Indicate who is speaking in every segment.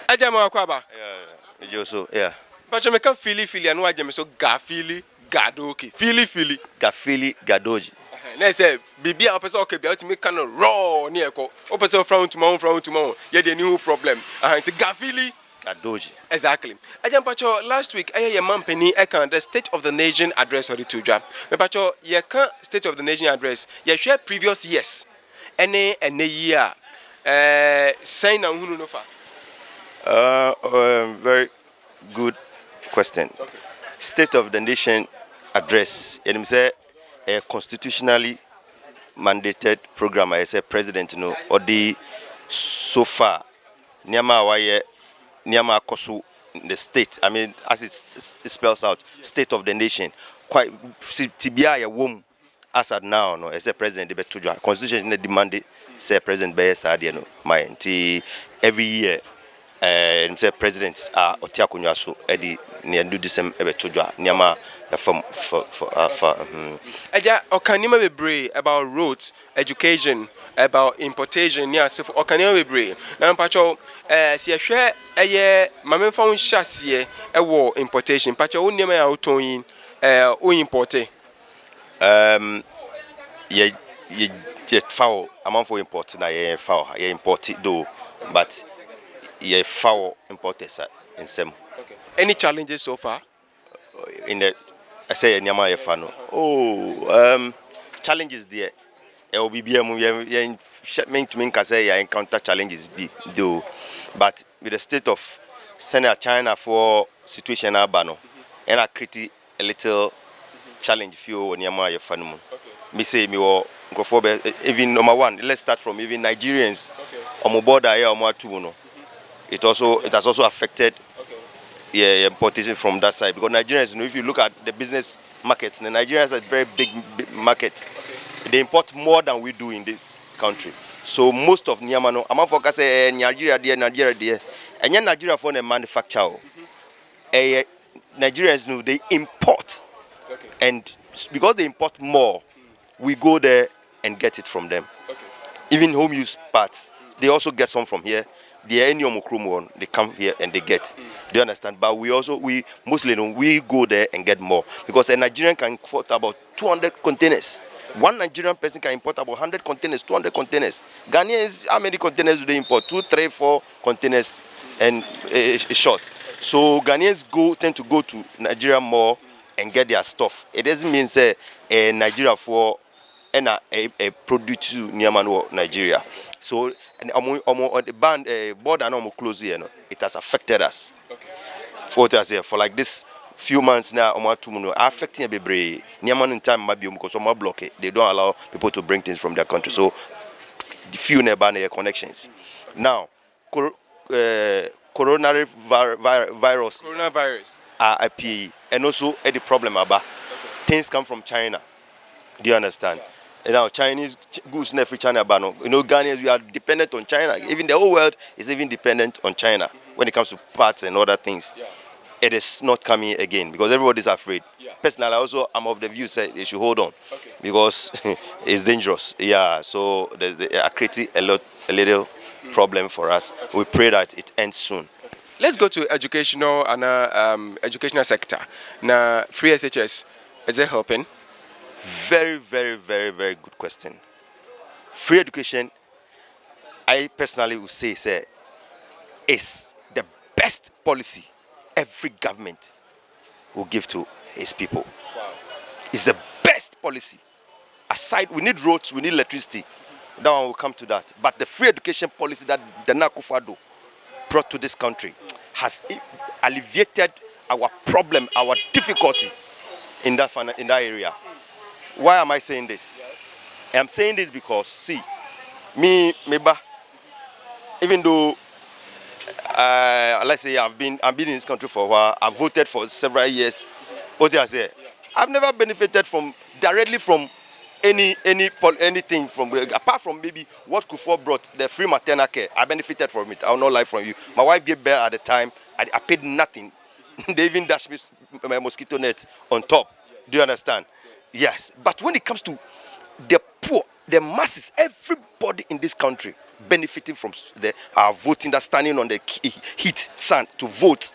Speaker 1: Ajama Akwaba.
Speaker 2: Yeah, Joso, yeah.
Speaker 1: But you make fili and why so gafili gadoki. Fili.
Speaker 2: Gafili Gadoji.
Speaker 1: Let's say Bibi a person okay be out to make kind of raw near ko. O person from tomorrow. Yeah, the new problem. It's gafili
Speaker 2: Gadoji.
Speaker 1: exactly. Ajam Pacho last week your man penny can the State of the Nation address or the tuja. Me Pacho you can State of the Nation address. You share previous years. Any year. Sign na hunu no fa.
Speaker 2: Very good question.
Speaker 1: Okay.
Speaker 2: State of the Nation address. And say a constitutionally mandated program. I say president or the so far Nyama waye Nyama Kosu the state. I mean, as it spells out, State of the Nation. Quite tibia ya womb as at now. No, as a president the betuja constitution demanded say president be sadia no. My every year. Say presidents are Otiakunwa so edi ne do disem ebetodwa niama for
Speaker 1: Eja okanima bebre about roads, education, about importation near so okanima bebre. Na mpacho si ehwe eye mamemfa won hyase ewo importation. Mpacho won niama ya otonyin o importe.
Speaker 2: Ye foul amount for import na ye foul ye import though but ye foul importers in some.
Speaker 1: Okay. Any challenges so far?
Speaker 2: In the I say nyama ye fano. Oh, challenges there. LBBM mean to mean say ya encounter challenges be though, but with the state of Senator China for situation abano, and I create a little challenge few nyama ye fano. Me say me wo even number one. Let's start from even Nigerians. On my border here, on my two it has also affected importation from that side because Nigerians, if you look at the business markets, the Nigerians are very big market. They import more than we do in this country. So most of Niamano, I'm focus say Nigeria there, and then Nigeria for the manufacture. Nigerians they import, and because they import more, we go there and get it from them. Even home use parts, they also get some from here. The any one, they come here and they get. Do you understand? But we mostly we go there and get more because a Nigerian can import about 200 containers. One Nigerian person can import about 100 containers, 200 containers. Ghanaians, how many containers do they import? 2, 3, 4 containers and a short. So Ghanaians tend to go to Nigeria more and get their stuff. It doesn't mean say Nigeria for a produce near Nigeria. So the border and close here, it has affected us. For like this few months now, affecting a baby. Niaman in time might be because of block it. They don't allow people to bring things from their country. So the few nearby connections. Now, coronavirus are IPE, and also the problem about things come from China. Do you understand? Now Chinese goods never free China ban. Ghanaians we are dependent on China. Even the whole world is even dependent on China when it comes to parts and other things. It is not coming again because everybody is afraid. Personally, also I'm of the view that they should hold on because it's dangerous. Yeah, so there's creating a little problem for us. We pray that it ends soon.
Speaker 1: Let's go to educational and educational sector. Now, free SHS, is it helping?
Speaker 2: Very, very, very, very good question. Free education, I personally would say, is the best policy every government will give to its people.
Speaker 1: Wow.
Speaker 2: It's the best policy. Aside, we need roads, we need electricity. That one will come to that. But the free education policy that Nana Akufo-Addo brought to this country has alleviated our problem, our difficulty in that area. Why am I saying this? Yes. I'm saying this because, see, even though, let's say I've been in this country for a while, I've voted for several years. What I say, I've never benefited directly from anything from apart from maybe what Kufuor brought, the free maternal care. I benefited from it. I will not lie from you. My wife gave birth at the time. I paid nothing. They even dashed me my mosquito net on top. Yes. Do you understand? Yes. But when it comes to the poor, the masses, everybody in this country, benefiting from our voting, that's standing on the heat, sun to vote.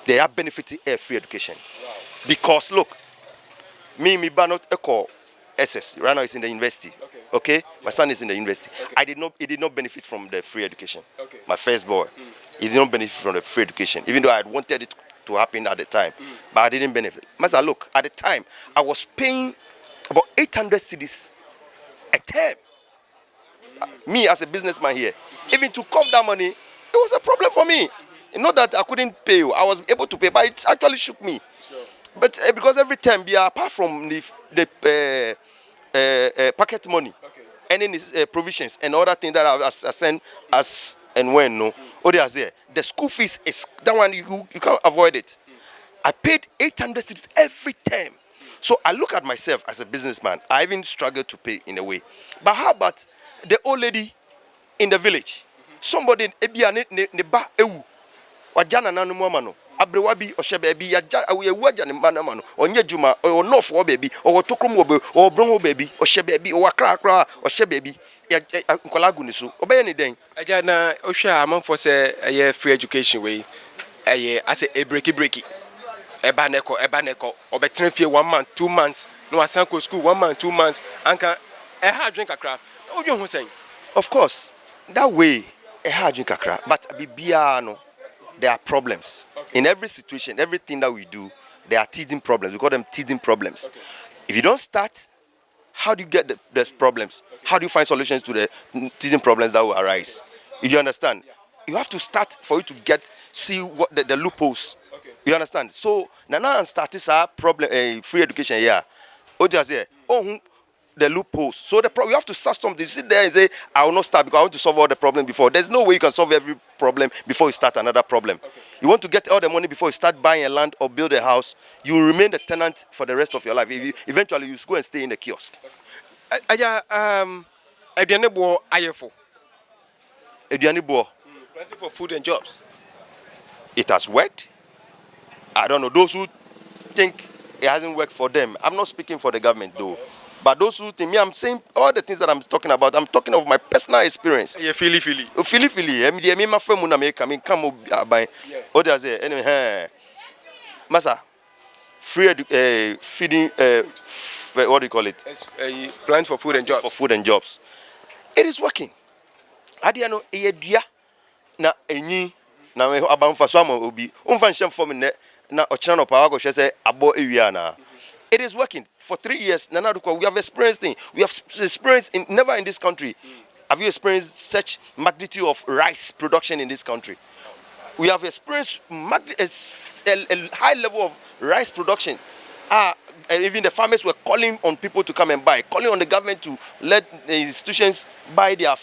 Speaker 2: They are benefiting free education. Wow. Because look, me banot echo SS. Right now, it's in the university. Okay? Yeah. My son is in the university. Okay. He did not benefit from the free education. Okay. My first boy, he did not benefit from the free education, even though I had wanted it to happen at the time, but I didn't benefit. Master, look, at the time, I was paying about 800 cedis a term. Me as a businessman here, even to come that money, it was a problem for me. Not that I couldn't pay you, I was able to pay, but it actually shook me. Sure. But because every time, apart from the packet money, and then provisions and other things that I send as and when, no, the school fees is that one you can't avoid it. I paid 800 cedis every term. So I look at myself as a businessman. I even struggle to pay in a way. But how about the old lady in the village? Somebody ne ba ewu. Wajana nanu mama abrewabi oshebebi yaja awewaja ne mana mano. Onye juma o no for baby o tokrom wo o bronho baby oshebebi o wakra kra oshebebi nkola gu ni so. Obeye ne den.
Speaker 1: Aja na ohwa amanfo se free education we ase e breaki. Eba neko obetre fie 1 month 2 months no asan ko school 1 month 2 months anka ha drink akra odwo ho sen.
Speaker 2: Of course that way ha drink akra, but bibia no there are problems. In every situation, everything that we do, there are teething problems. We call them teething problems. If you don't start, how do you get the problems? How do you find solutions to the teething problems that will arise? If you understand, you have to start for you to see what the loopholes. You understand? So Nana and status are problem free education here. The loopholes. So you have to start something. You sit there and say, I will not start because I want to solve all the problems before. There's no way you can solve every problem before you start another problem. You want to get all the money before you start buying a land or build a house. You will remain the tenant for the rest of your life. Eventually you go and stay in the kiosk.
Speaker 1: Edianebo ayefo.
Speaker 2: Edianebo.
Speaker 1: Planting for food and jobs.
Speaker 2: It has worked. I don't know. Those who think it hasn't worked for them. I'm not speaking for the government though. But those who think, I'm saying all the things that I'm talking about, I'm talking of my personal experience.
Speaker 1: Yeah, Philly.
Speaker 2: Me my friend when I come by. What does it? Anyway, Massa, free feeding. What do you call it?
Speaker 1: Plans for food and jobs.
Speaker 2: For food and jobs. It is working. Adiano eyedia na enyi na abamfa so ama obi. Umfa nshem form ne na ochina no power go say abo ewia na. It is working. For 3 years, we have experienced never in this country. Have you experienced such magnitude of rice production in this country? We have experienced a high level of rice production. And even the farmers were calling on people to come and buy, calling on the government to let the institutions buy their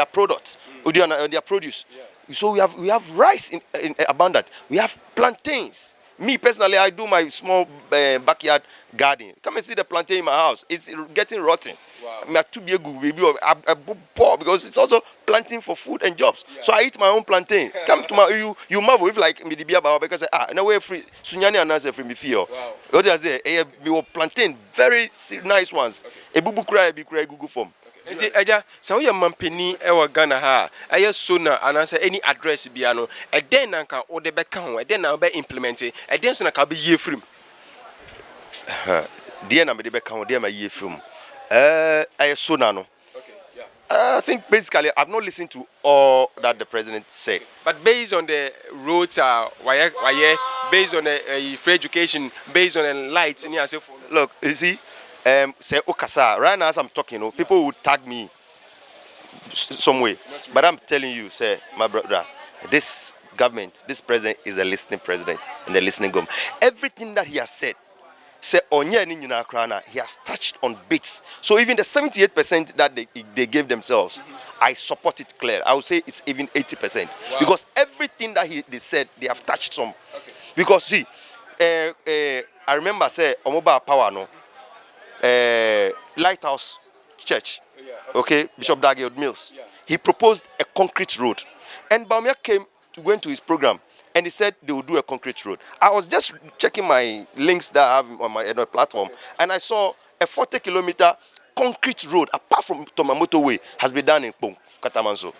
Speaker 2: products, or their produce. Yeah. So we have rice in abundance. We have plantains. Me personally, I do my small backyard garden. Come and see the plantain in my house. It's getting rotten. Wow. Because it's also planting for food and jobs. Yeah. So I eat my own plantain. Come to you marvel if like me because no way free. Sunyani and answer free me feel. What do I say? We plantain very nice ones. A bubu cry be cry Google form.
Speaker 1: Enti eja sa wo ye mampeni e wa Ghana ha aye so na anansa any address bia no e den na nka wo de be ka ho e den na be implement e den so na ka be ye frim
Speaker 2: dia na me de be ka ho dia ma ye frim aye so na no. I think basically I've not listened to all that the president said.
Speaker 1: But based on the roads why based on the free education, based on the lights and so
Speaker 2: look, you see say Okasa, right now as I'm talking, people would tag me some way. But I'm telling you, say, my brother, this government, this president is a listening president and a listening government. Everything that he has said, say he has touched on bits. So even the 78% that they gave themselves, I support it clear. I would say it's even 80%. Wow. Because everything that they said, they have touched some. Okay. Because see, I remember say Omoba Power no. Lighthouse Church, okay, Bishop Dagiod Mills. Yeah. He proposed a concrete road, and Baumia went to his program, and he said they would do a concrete road. I was just checking my links that I have on my platform, and I saw a 40-kilometer concrete road apart from Tomamoto Way has been done in Katamanso.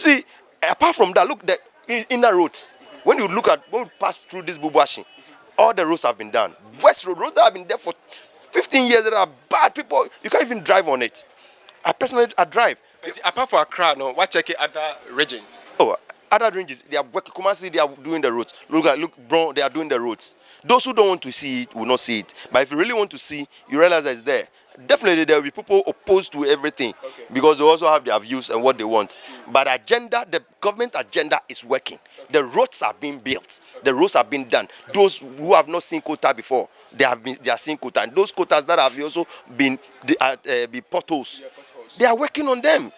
Speaker 2: see, apart from that, look the inner roads. When you pass through this Bubuashi, all the roads have been done. West Road, roads that have been there for 15 years, that are bad. People, you can't even drive on it. I drive.
Speaker 1: Apart from Accra, no, what check other regions?
Speaker 2: Oh, other ranges, they are working. Kumasi, they are doing the roads. Look, bro, they are doing the roads. Those who don't want to see it will not see it. But if you really want to see, you realize that it's there. Definitely, there will be people opposed to everything because they also have their views and what they want. But the government agenda is working. The roads are being built. The roads are being done. Those who have not seen quota before, they are seeing quota. And those quotas that have also been potholes, they are working on them.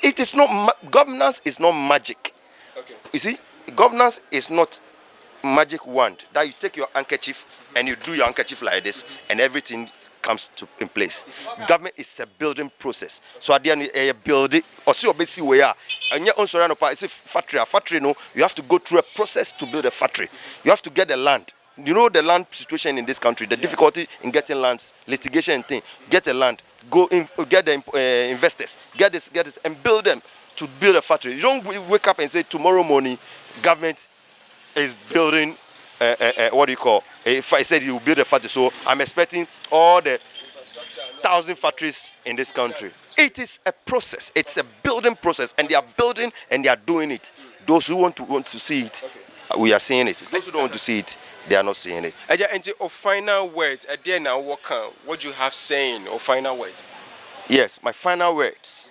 Speaker 2: It is not governance is not magic. You see, governance is not magic wand that you take your handkerchief and you do your handkerchief like this and everything comes in place. Government is a building process. So at the end, you build it or see obviously where and you also run it's a factory. No, you have to go through a process to build a factory. You have to get the land. You know the land situation in this country, the difficulty in getting lands, litigation and thing. Get the land, go in, get the investors, get this, and build them to build a factory. You don't wake up and say tomorrow morning, government is building what do you call? If I said you will build a factory, so I'm expecting all the 1,000 factories in this country. It is a process. It's a building process, and they are building and they are doing it. Those who want to see it, we are seeing it. Those who don't want to see it, they are not seeing it.
Speaker 1: And of final words, what you have saying or final words?
Speaker 2: Yes, my final words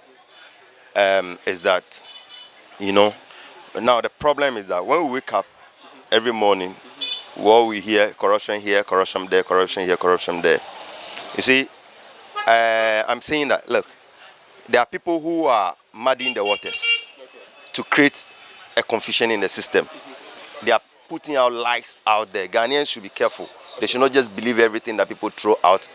Speaker 2: is that, now the problem is that when we wake up every morning, what we hear, corruption here, corruption there, corruption here, corruption there. You see, I'm saying that, look, there are people who are muddying the waters to create a confusion in the system. They are putting out lies out there. Ghanaians should be careful. They should not just believe everything that people throw out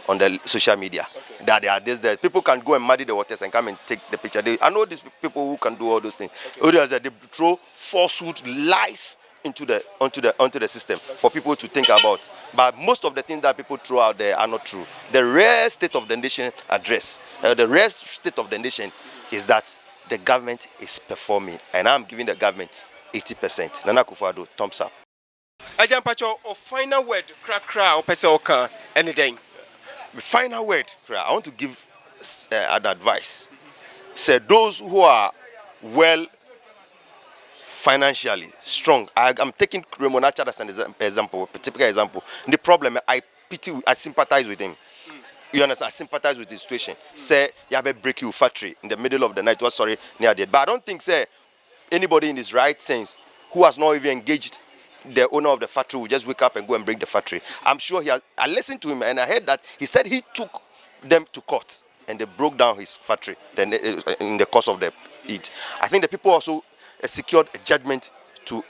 Speaker 2: on the social media. That they are this, that people can go and muddy the waters and come and take the picture. I know these people who can do all those things. Others that they throw falsehood lies onto the system for people to think about. But most of the things that people throw out there are not true. The real state of the nation is that the government is performing, and I'm giving the government 80%. Nana Akufo-Addo, thumbs up.
Speaker 1: Ajahn Pacho, a final word, crack, or person anything.
Speaker 2: The final word, I want to give an advice. Say those who are well financially strong. I'm taking Raymond Archer as an example, a typical example. The problem, I sympathize with him. You understand? I sympathize with the situation. Say, you have a break your factory in the middle of the night. Near dead. But I don't think, say, anybody in his right sense who has not even engaged the owner of the factory will just wake up and go and break the factory. I'm sure I listened to him and I heard that he said he took them to court and they broke down his factory then in the course of the heat. I think the people also secured a judgment to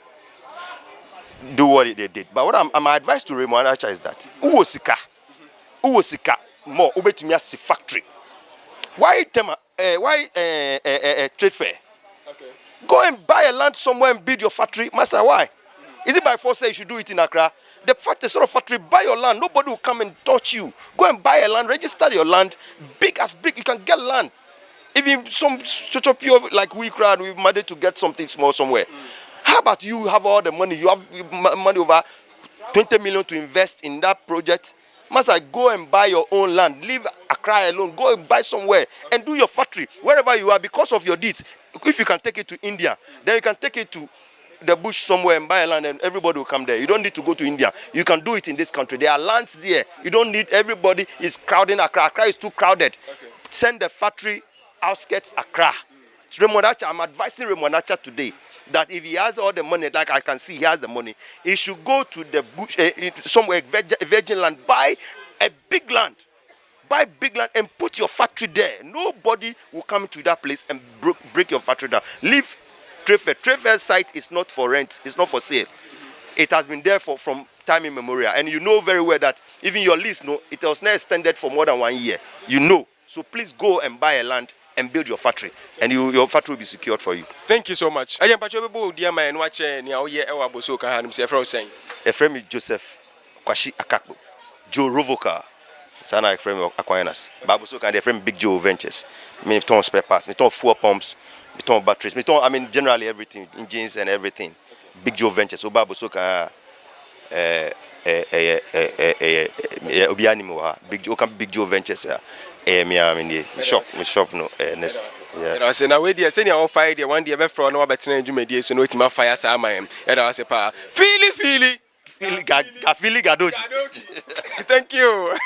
Speaker 2: do what they did. But what my advice to Raymond Archer is that Uwosika more Ubetumia si factory. Why trade fair?
Speaker 1: Okay.
Speaker 2: Go and buy a land somewhere and build your factory. Master, why? Is it by force say you should do it in Accra? The fact is sort of factory, buy your land. Nobody will come and touch you. Go and buy a land, register your land. Big as big, you can get land. Even some sort of pure like we crowd, we managed to get something small somewhere. How about you have all the money? You have money over 20 million to invest in that project. Master, go and buy your own land. Leave Accra alone. Go and buy somewhere and do your factory wherever you are because of your deeds. If you can take it to India, then you can take it to the bush somewhere and buy a land and everybody will come there. You don't need to go to India. You can do it in this country. There are lands here. You don't need everybody is crowding Accra. Accra is too crowded. Okay. Send the factory outskirts Accra. Raymond Archer, I'm advising Raymond Archer today that if he has all the money, like I can see he has the money, he should go to the bush, somewhere, virgin land, buy a big land. Buy big land and put your factory there. Nobody will come to that place and break your factory down. Leave Trade Fair. Trade Fair site is not for rent. It's not for sale. It has been there from time immemorial. And you know very well that even your lease, it was not extended for more than 1 year. You know. So please go and buy a land and build your factory. And your factory will be secured for you.
Speaker 1: Thank you so much. Ajahn Pacho, people dear man watch ni awoye ewa boso ka hanum se efra saying.
Speaker 2: Efremi Joseph Kwashi Akakpo. Joe Rovoka. Sana Efremi Aquinas. Babu so can Efremi Big Joe Ventures. Me ton spare parts, me ton fuel pumps, Meton batteries. I mean, generally everything, engines and everything. Big Joe Ventures. So Babu Soka, Big Joe Ventures. Me shop no next.
Speaker 1: And I say now we dey say na on fire dey one day be from no better dwumadi so no wetin fire sa man. And I say pa, feely.
Speaker 2: Fili Gadoji.
Speaker 1: Thank you.